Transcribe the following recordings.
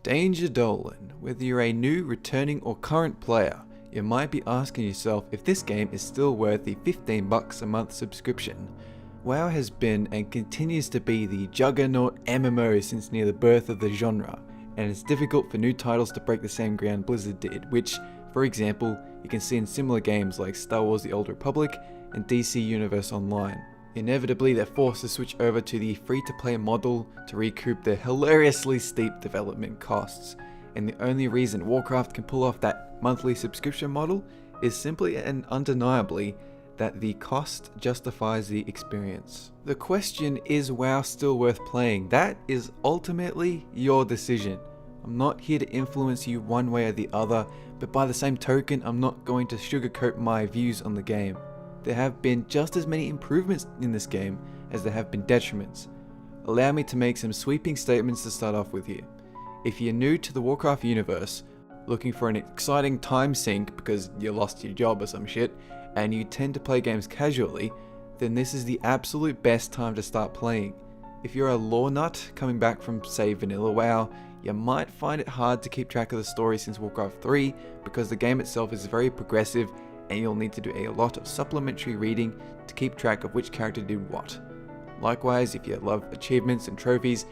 Danger Dolan. Whether you're a new, returning or current player, you might be asking yourself if this game is still worth the $15 a month subscription. WoW has been and continues to be the juggernaut MMO since near the birth of the genre, and it's difficult for new titles to break the same ground Blizzard did, which, for example, you can see in similar games like Star Wars The Old Republic and DC Universe Online. Inevitably, they're forced to switch over to the free-to-play model to recoup their hilariously steep development costs, and the only reason Warcraft can pull off that monthly subscription model is simply and undeniably that the cost justifies the experience. The question, is WoW still worth playing? That is ultimately your decision. I'm not here to influence you one way or the other, but by the same token, I'm not going to sugarcoat my views on the game. There have been just as many improvements in this game as there have been detriments. Allow me to make some sweeping statements to start off with here. If you're new to the Warcraft universe, looking for an exciting time sink because you lost your job or some shit, and you tend to play games casually, then this is the absolute best time to start playing. If you're a lore nut coming back from, say, vanilla WoW, you might find it hard to keep track of the story since Warcraft 3 because the game itself is very progressive and you'll need to do a lot of supplementary reading to keep track of which character did what. Likewise, if you love achievements and trophies,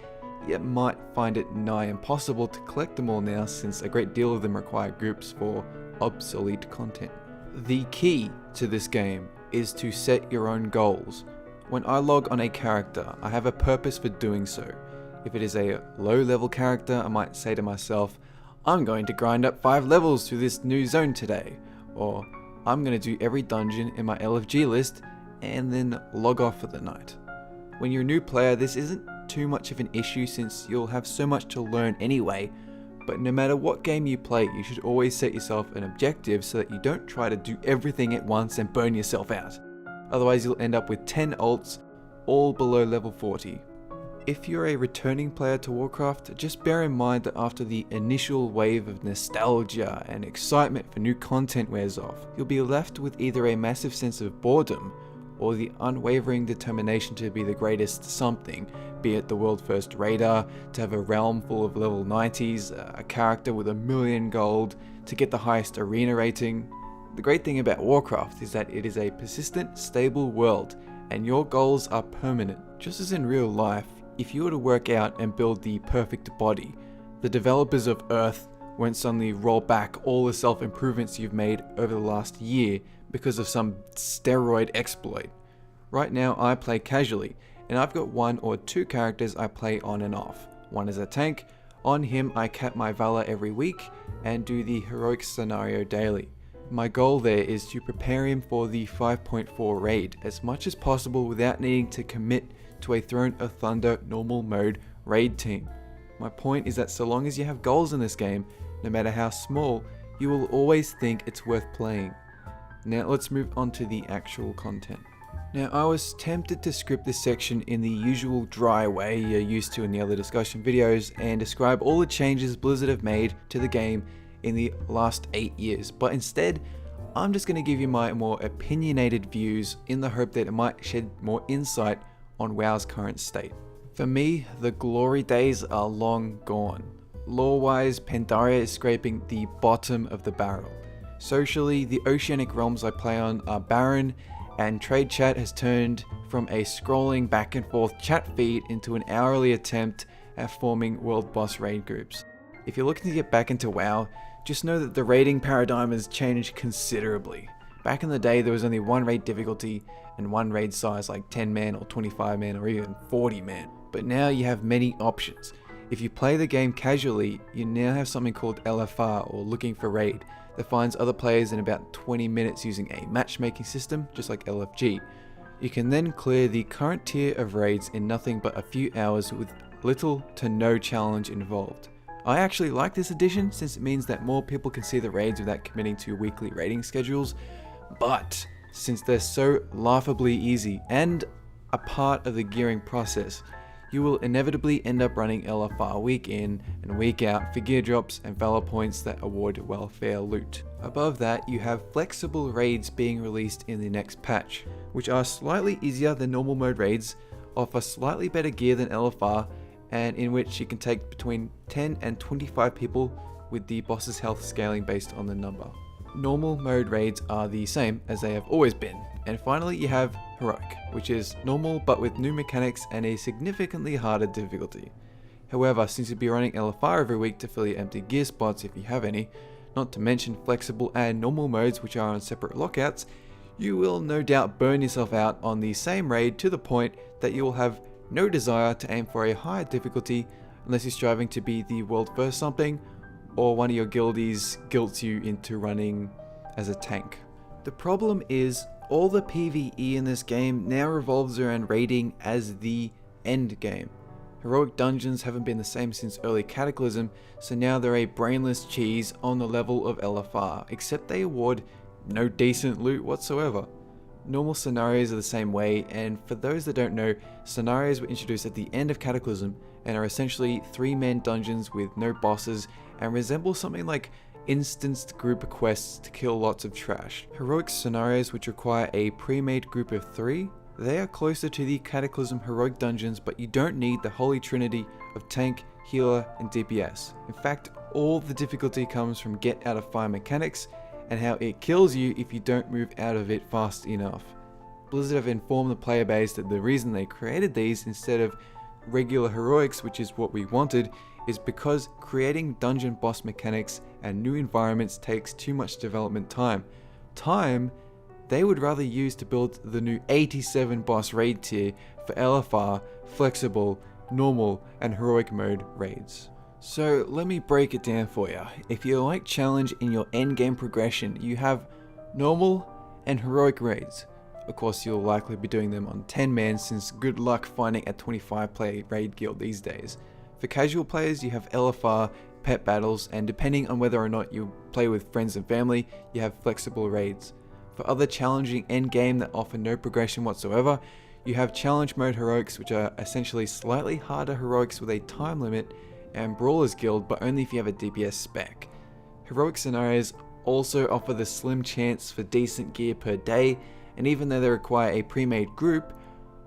you might find it nigh impossible to collect them all now since a great deal of them require groups for obsolete content. The key to this game is to set your own goals. When I log on a character, I have a purpose for doing so. If it is a low level character, I might say to myself, I'm going to grind up 5 levels through this new zone today, or I'm going to do every dungeon in my LFG list and then log off for the night. When you're a new player, this isn't too much of an issue since you'll have so much to learn anyway, but no matter what game you play, you should always set yourself an objective so that you don't try to do everything at once and burn yourself out. Otherwise you'll end up with 10 ults, all below level 40. If you're a returning player to Warcraft, just bear in mind that after the initial wave of nostalgia and excitement for new content wears off, you'll be left with either a massive sense of boredom or the unwavering determination to be the greatest something, be it the world first raider, to have a realm full of level 90s, a character with 1,000,000 gold, to get the highest arena rating. The great thing about Warcraft is that it is a persistent, stable world, and your goals are permanent. Just as in real life, if you were to work out and build the perfect body, the developers of Earth won't suddenly roll back all the self-improvements you've made over the last year because of some steroid exploit. Right now I play casually, and I've got 1 or 2 characters I play on and off. One is a tank. On him I cap my Valor every week and do the heroic scenario daily. My goal there is to prepare him for the 5.4 raid as much as possible without needing to commit to a Throne of Thunder normal mode raid team. My point is that so long as you have goals in this game, no matter how small, you will always think it's worth playing. Now let's move on to the actual content. Now I was tempted to script this section in the usual dry way you're used to in the other discussion videos and describe all the changes Blizzard have made to the game in the last 8 years, but instead I'm just going to give you my more opinionated views in the hope that it might shed more insight on WoW's current state. For me, the glory days are long gone. Lore-wise, Pandaria is scraping the bottom of the barrel. Socially, the oceanic realms I play on are barren, and trade chat has turned from a scrolling back and forth chat feed into an hourly attempt at forming world boss raid groups. If you're looking to get back into WoW, just know that the raiding paradigm has changed considerably. Back in the day, there was only 1 raid difficulty and 1 raid size like 10 man or 25 man or even 40 man. But now you have many options. If you play the game casually, you now have something called LFR or looking for raid that finds other players in about 20 minutes using a matchmaking system just like LFG. You can then clear the current tier of raids in nothing but a few hours with little to no challenge involved. I actually like this addition since it means that more people can see the raids without committing to weekly raiding schedules, but since they're so laughably easy and a part of the gearing process, you will inevitably end up running LFR week in and week out for gear drops and valor points that award welfare loot. Above that, you have flexible raids being released in the next patch, which are slightly easier than normal mode raids, offer slightly better gear than LFR, and in which you can take between 10 and 25 people with the boss's health scaling based on the number. Normal mode raids are the same as they have always been. And finally you have Heroic, which is normal but with new mechanics and a significantly harder difficulty. However, since you'll be running LFR every week to fill your empty gear spots if you have any, not to mention flexible and normal modes which are on separate lockouts, you will no doubt burn yourself out on the same raid to the point that you will have no desire to aim for a higher difficulty unless you're striving to be the world first something, or one of your guildies guilts you into running as a tank. The problem is, all the PvE in this game now revolves around raiding as the end game. Heroic dungeons haven't been the same since early Cataclysm, so now they're a brainless cheese on the level of LFR, except they award no decent loot whatsoever. Normal scenarios are the same way, and for those that don't know, scenarios were introduced at the end of Cataclysm and are essentially 3-man dungeons with no bosses and resemble something like instanced group quests to kill lots of trash. Heroic scenarios which require a pre-made group of 3, they are closer to the Cataclysm Heroic dungeons, but you don't need the holy trinity of tank, healer and DPS. In fact, all the difficulty comes from get out of fire mechanics and how it kills you if you don't move out of it fast enough. Blizzard have informed the player base that the reason they created these instead of regular heroics, which is what we wanted, is because creating dungeon boss mechanics and new environments takes too much development time. Time they would rather use to build the new 87 boss raid tier for LFR, flexible, normal and heroic mode raids. So let me break it down for you. If you like challenge in your endgame progression, you have normal and heroic raids. Of course, you'll likely be doing them on 10 man since good luck finding a 25 player raid guild these days. For casual players, you have LFR, pet battles, and depending on whether or not you play with friends and family, you have flexible raids. For other challenging endgame that offer no progression whatsoever, you have challenge mode heroics, which are essentially slightly harder heroics with a time limit, and Brawlers Guild, but only if you have a DPS spec. Heroic scenarios also offer the slim chance for decent gear per day, and even though they require a pre-made group,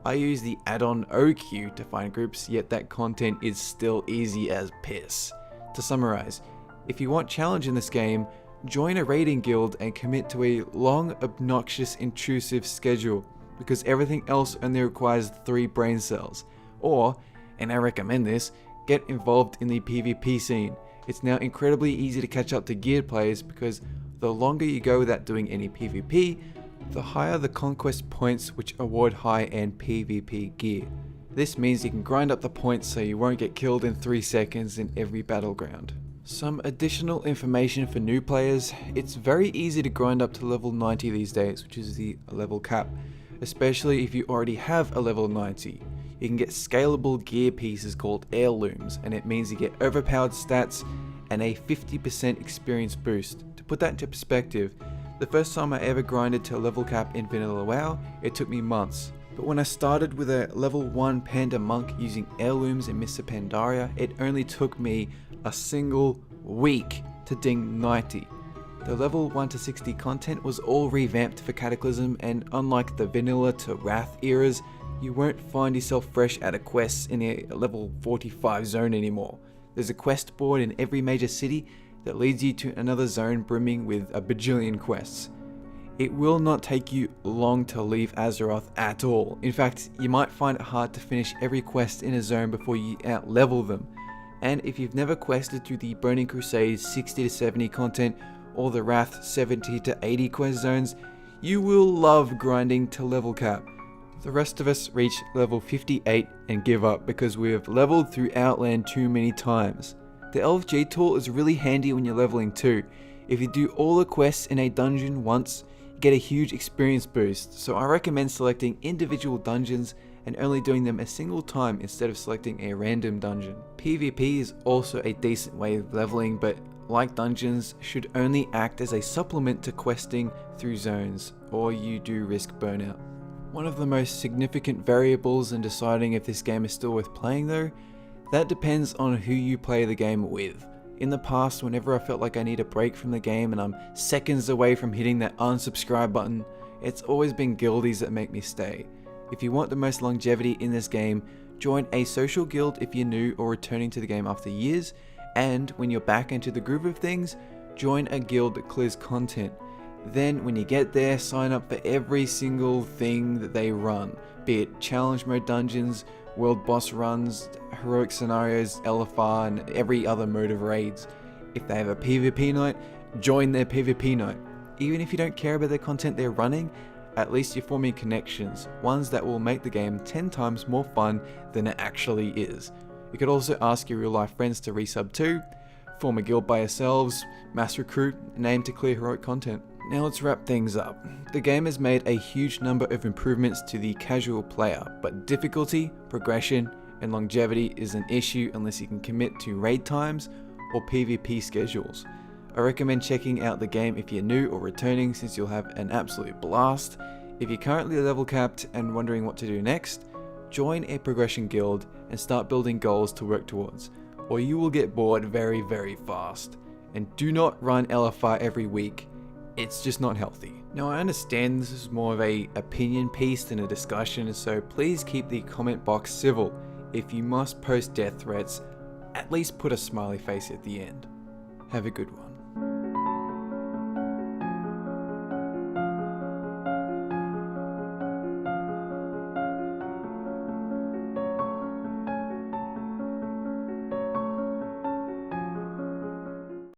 I use the add-on OQ to find groups, yet that content is still easy as piss. To summarize, if you want challenge in this game, join a raiding guild and commit to a long, obnoxious, intrusive schedule, because everything else only requires 3 brain cells. Or, and I recommend this, get involved in the PvP scene. It's now incredibly easy to catch up to geared players because the longer you go without doing any PvP, the higher the conquest points which award high-end PvP gear. This means you can grind up the points so you won't get killed in 3 seconds in every battleground. Some additional information for new players: it's very easy to grind up to level 90 these days, which is the level cap, especially if you already have a level 90. You can get scalable gear pieces called heirlooms, and it means you get overpowered stats and a 50% experience boost. To put that into perspective, the first time I ever grinded to a level cap in Vanilla WoW, it took me months. But when I started with a level 1 Panda Monk using heirlooms in Mr. Pandaria, it only took me a single week to ding 90. The level 1 to 60 content was all revamped for Cataclysm, and unlike the Vanilla to Wrath eras, you won't find yourself fresh out of quests in a level 45 zone anymore. There's a quest board in every major city that leads you to another zone brimming with a bajillion quests. It will not take you long to leave Azeroth at all. In fact, you might find it hard to finish every quest in a zone before you out-level them. And if you've never quested through the Burning Crusade 60 to 70 content or the Wrath 70 to 80 quest zones, you will love grinding to level cap. The rest of us reach level 58 and give up because we have leveled through Outland too many times. The LFG tool is really handy when you're leveling too. If you do all the quests in a dungeon once, you get a huge experience boost, so I recommend selecting individual dungeons and only doing them a single time instead of selecting a random dungeon. PvP is also a decent way of leveling, but like dungeons, should only act as a supplement to questing through zones, or you do risk burnout. One of the most significant variables in deciding if this game is still worth playing though, that depends on who you play the game with. In the past, whenever I felt like I need a break from the game and I'm seconds away from hitting that unsubscribe button, it's always been guildies that make me stay. If you want the most longevity in this game, Join a social guild if you're new or returning to the game after years, and when you're back into the groove of things, join a guild that clears content. Then when you get there, sign up for every single thing that they run, be it challenge mode dungeons, world boss runs, heroic scenarios, LFR, and every other mode of raids. If they have a PvP night, join their PvP night. Even if you don't care about the content they're running, at least you're forming connections, ones that will make the game 10 times more fun than it actually is. You could also ask your real life friends to resub too, form a guild by yourselves, mass recruit, and aim to clear heroic content. Now let's wrap things up. The game has made a huge number of improvements to the casual player, but difficulty, progression, and longevity is an issue unless you can commit to raid times or PvP schedules. I recommend checking out the game if you're new or returning, since you'll have an absolute blast. If you're currently level capped and wondering what to do next, join a progression guild and start building goals to work towards, or you will get bored very, very fast. And do not run LFR every week. It's just not healthy. Now I understand this is more of a opinion piece than a discussion, so please keep the comment box civil. If you must post death threats, at least put a smiley face at the end. Have a good one.